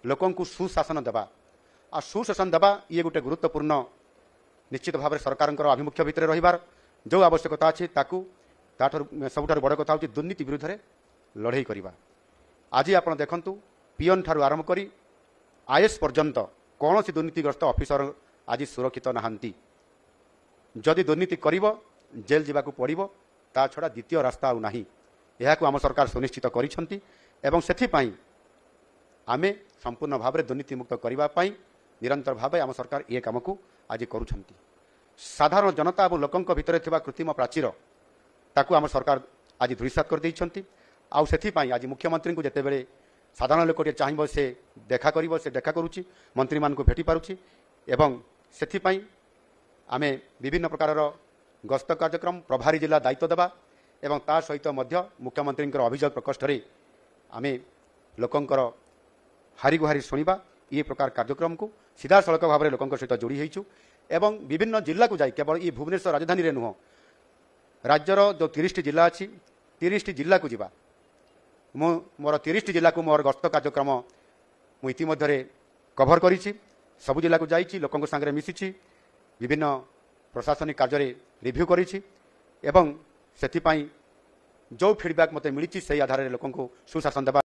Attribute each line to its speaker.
Speaker 1: लोकंकु सुशासन देवा आ सुशासन देवा ये गोटे गुरुत्वपूर्ण निश्चित भाव में सरकार आभिमुख्य भितर रहिबार जो आवश्यकता अच्छी सबुठार बड़ कथा हूँ दुर्नीति विरुद्ध में लड़े करवा। आज आप देखु पीएन ठारू आरंभ कर आईएएस पर्यंत कौन सी दुर्नीतिग्रस्त ऑफिसर आज सुरक्षित नहांती। जदि दुर्नीति करिब जेल जावाक पड़िबो ता छड़ा द्वितीय रास्ता आउ नाही। यह आम सरकार सुनिश्चित करिसेंती एवं सेथिपाई आमे संपूर्ण भाव में दुर्नीति मुक्त करने निरंतर भाव आम सरकार ये काम को आज करुछंती। साधारण जनता और लोकंक भितर थिबा कृत्रिम प्राचीर ताकू आम सरकार आज धूलिसात कर देइछंती। आउ सेथिपाई आज मुख्यमंत्री को जेतेबेले साधारण लोक चाहिए से देखा करिवो से देखा करुच्ची मंत्री मान को भेटी पारुच्ची एवं सेथिपाई आमे विभिन्न प्रकार गस्त कार्यक्रम प्रभारी जिला दायित्व देवा एवं ता सहित मध्य मुख्यमंत्री अभियोग प्रकोष्ठ में आमे लोकंकर हारी गुहारी शुणा ये प्रकार कार्यक्रम को सीधा सड़क भाव में लोकों सहित जोड़ी होइछु एवं विभिन्न जिला को जाई केवल ये भुवनेश्वर राजधानी रे नुह राज्यर जो 30 जिला अच्छी 30 जिला को जीवा मोर 30 जिला को मोर गस्त कार्यक्रम मु इतिमध्य कभर करिछि। सबु जिला को जाइछि लोकों संगे मिसिछि विभिन्न प्रशासनिक कार्य रिव्यू करिछि एवं सेथिपाई जो फीडबैक मते मिलिछि से आधार लोकों सुशासन देवा